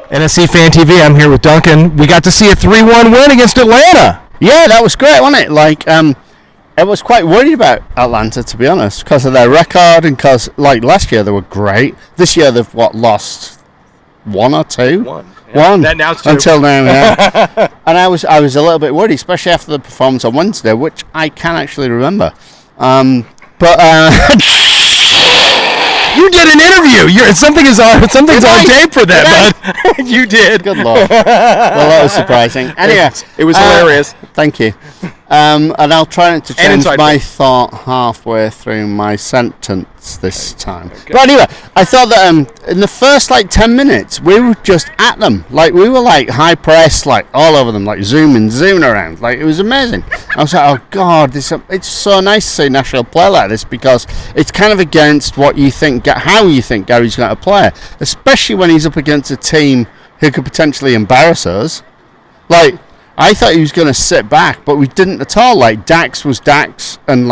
NSC Fan TV. I'm here with Duncan. We got to see a 3-1 win against Atlanta. Yeah, that was great, wasn't it? I was quite worried about Atlanta, to be honest, because of their record and because, last year they were great. This year they've, lost one or two? One. Yeah. One. Now it's two. Until now, yeah. And I was a little bit worried, especially after the performance on Wednesday, which I can actually remember. You did an interview. Something's on tape for that, bud. You did. Good Lord. Well, that was surprising. Anyway, it was hilarious. Thank you. And I'll try not to change my thought halfway through my sentence this time. Okay. But anyway, I thought that in the first 10 minutes, we were just at them. We were high press, all over them, zooming around. It was amazing. I was like, oh God, it's so nice to see Nashville play like this because it's kind of against what you think, how you think Gary's going to play, especially when he's up against a team who could potentially embarrass us. I thought he was going to sit back, but we didn't at all. Dax was Dax and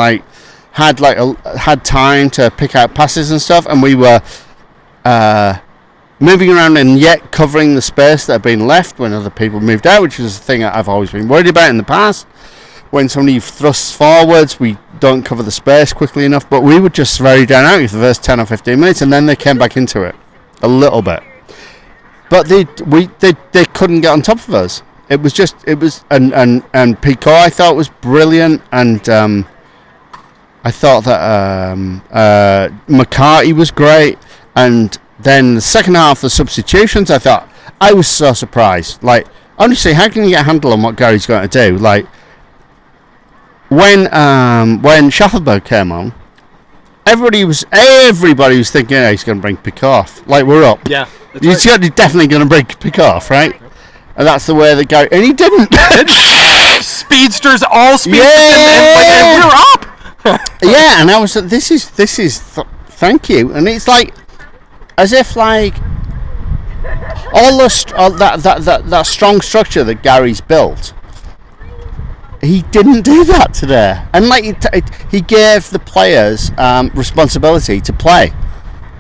had time to pick out passes and stuff, and we were moving around and yet covering the space that had been left when other people moved out, which is a thing I've always been worried about in the past. When somebody thrusts forwards, we don't cover the space quickly enough, but we were just very down out for the first 10 or 15 minutes, and then they came back into it a little bit. But they couldn't get on top of us. And Pico I thought was brilliant, and I thought that McCarty was great, and then the second half, the substitutions, I was so surprised. Honestly, how can you get a handle on what Gary's going to do? When Schaffelberg came on, everybody was thinking, he's going to bring Pico off. We're up. Yeah, he's definitely going to bring Pico off, right? And that's the way that Gary... And he didn't. Speedsters, all speedsters, and we're up. Yeah, and I was like, this is thank you. And it's as if all that strong structure that Gary's built, he didn't do that today. And he gave the players responsibility to play,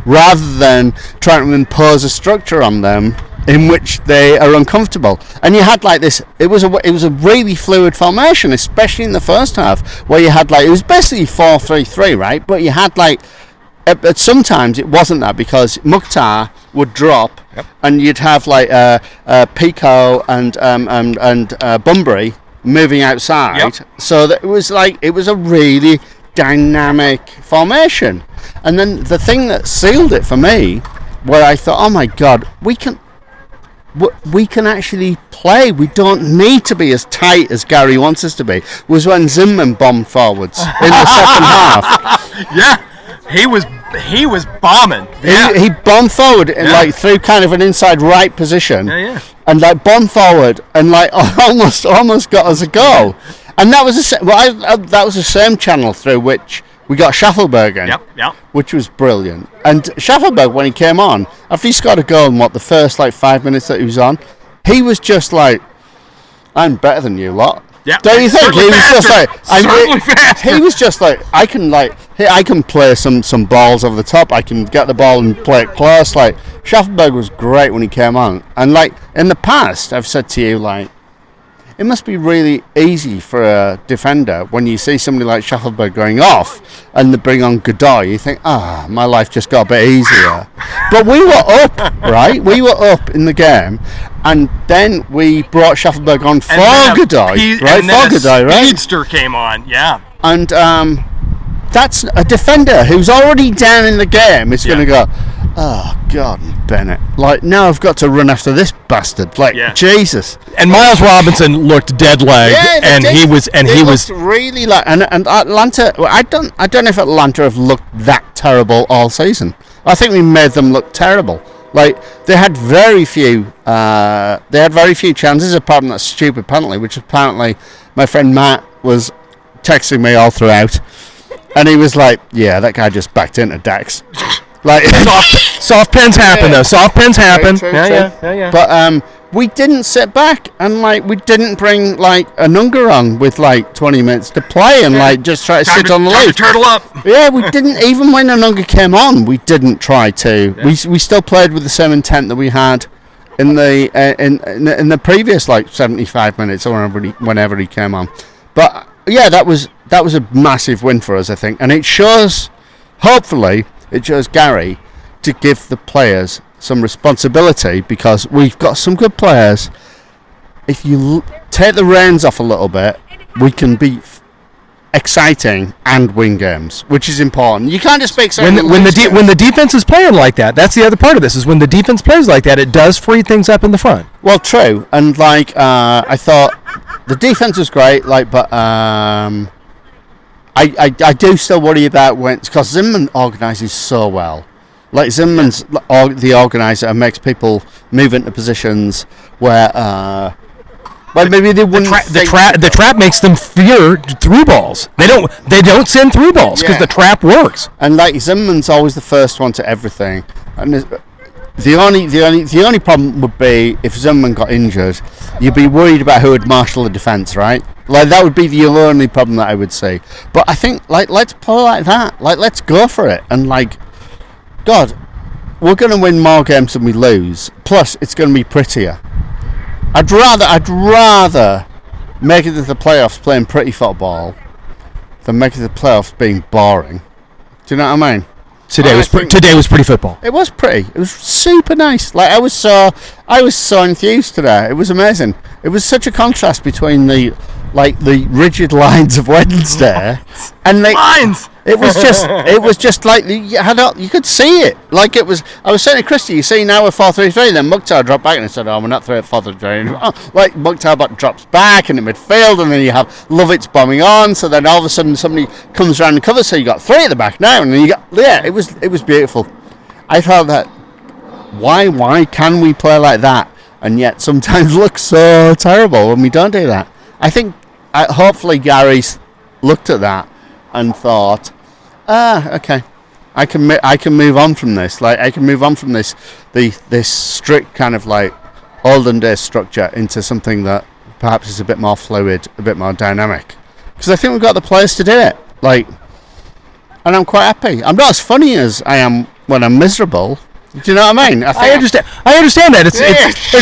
rather than trying to impose a structure on them in which they are uncomfortable. And you had this, it was a really fluid formation, especially in the first half, where you had it was basically 4-3-3, right? But you had at sometimes it wasn't that, because Mukhtar would drop, yep, and you'd have Pico and Bunbury moving outside, yep. So that it was a really dynamic formation. And then the thing that sealed it for me, where I thought, oh my God, we can actually play. We don't need to be as tight as Gary wants us to be, was when Zimmerman bombed forwards in the second half. Yeah, he was bombing. Yeah. He bombed forward in through kind of an inside right position. Yeah. And bombed forward and almost got us a goal. And that was that was the same channel through which we got Schaffelberg in, yep. Which was brilliant. And Schaffelberg, when he came on, after he scored a goal in the first 5 minutes that he was on, he was just I'm better than you lot. Yeah. Don't you think? He was just he was just I can play some balls over the top. I can get the ball and play it close. Schaffelberg was great when he came on. And in the past, I've said to you, it must be really easy for a defender when you see somebody like Schaffelberg going off and they bring on Godoy. You think, my life just got a bit easier. But we were up, right? We were up in the game, and then we brought Schaffelberg on for Godoy, right? For Godoy, right? Speedster came on, yeah. And that's a defender who's already down in the game is going to go, oh God, Bennett! Now I've got to run after this bastard. Jesus. And Miles Robinson looked dead leg, he was really and Atlanta. I don't know if Atlanta have looked that terrible all season. I think we made them look terrible. They had very few chances, apart from that stupid penalty, which apparently my friend Matt was texting me all throughout, and he was like, "Yeah, that guy just backed into Dax." Soft pens happen though. Soft pens happen. True. But we didn't sit back and we didn't bring a Nunga on with 20 minutes to play and just try to sit on the lead. Turtle up. Yeah, we didn't, even when Nunga came on, we didn't try to. Yeah. We still played with the same intent that we had in the previous like 75 minutes or whenever he came on. But yeah, that was a massive win for us, I think, and it shows. Hopefully, it shows Gary to give the players some responsibility, because we've got some good players. If you take the reins off a little bit, we can be exciting and win games, which is important. You can't just be exciting when the defense is playing like that. That's the other part of this, is when the defense plays like that, it does free things up in the front. Well, true, and like I thought the defense was great, like, but I do still worry about when, because Zimmerman organises so well. Like, Zimmerman's the organiser and makes people move into positions where well, maybe they wouldn't. The trap makes them fear through balls. They don't send through balls because the trap works. And like, Zimmerman's always the first one to everything. And the only problem would be if Zimmerman got injured, you'd be worried about who would marshal the defence, right? Like, that would be the only problem that I would see. But I think, like, let's play like that. Like, let's go for it. And like, God, we're going to win more games than we lose. Plus, it's going to be prettier. I'd rather make it to the playoffs playing pretty football than make it to the playoffs being boring. Do you know what I mean? Today was pretty football. It was pretty. It was super nice. Like, I was so enthused today. It was amazing. It was such a contrast between the rigid lines of Wednesday and the lines. It was just like you could see it. Like, it was. I was saying to Christy, you see, now we're 4-3-3. Then Mukhtar dropped back and I said, "Oh, we're not 4-3-3." Like, Mukhtar drops back in the midfield, and then you have Lovitz bombing on. So then all of a sudden somebody comes around and covers. So you got three at the back now, and then you got It was beautiful. I thought that why can we play like that and yet sometimes look so terrible when we don't do that? I think hopefully Gary's looked at that and thought, okay, I can move on from this. Like, I can move on from this strict kind of like olden days structure into something that perhaps is a bit more fluid, a bit more dynamic. Because I think we've got the players to do it. Like, and I'm quite happy. I'm not as funny as I am when I'm miserable. Do you know what I mean? I understand that. It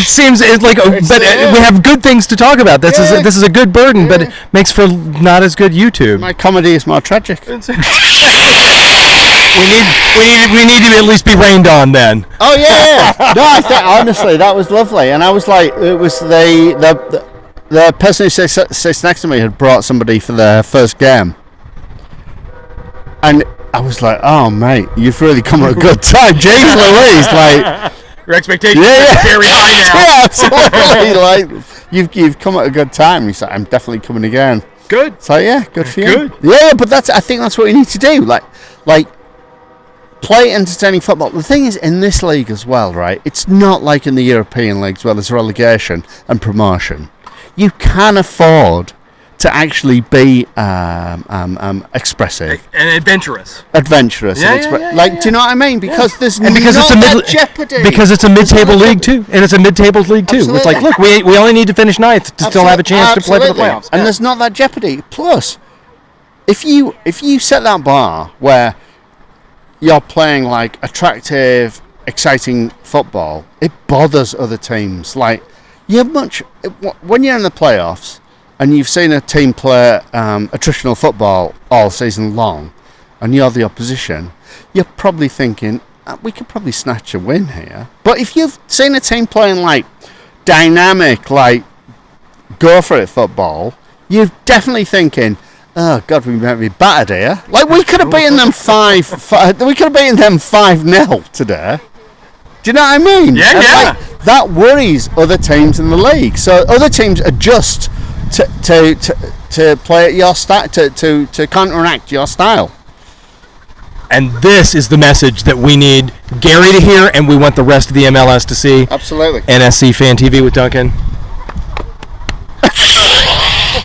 seems like, we have good things to talk about. This is a good burden, but it makes for not as good YouTube. My comedy is more tragic. we need to at least be rained on then. Oh yeah. No, I think honestly that was lovely, and I was like, it was the person who sits next to me had brought somebody for their first game, and I was like, oh mate, you've really come at a good time. James Louise, like, your expectations are very high now. Yeah, absolutely. Like, you've come at a good time. He's like, I'm definitely coming again. Good. So yeah, good for you. Good. Yeah, but I think that's what you need to do. Like play entertaining football. The thing is, in this league as well, right? It's not like in the European leagues where there's relegation and promotion. You can afford to actually be expressive and adventurous. Yeah. Do you know what I mean? Because there's jeopardy. Because it's a mid-table league too, and it's a mid-table league too. Absolutely. It's like, look, we only need to finish ninth to still have a chance to play for the playoffs. And there's not that jeopardy. Plus, if you set that bar where you're playing like attractive, exciting football, it bothers other teams. Like, when you're in the playoffs and you've seen a team play attritional football all season long, and you're the opposition, you're probably thinking, we could probably snatch a win here. But if you've seen a team playing like dynamic, like go for it football, you're definitely thinking, oh God, we might be battered here. Like, we could have beaten them 5-0 today. Do you know what I mean? Yeah, yeah. Like, that worries other teams in the league. So other teams adjust to play at your style, to counteract your style. And this is the message that we need Gary to hear, and we want the rest of the MLS to see. Absolutely. NSC Fan TV with Duncan.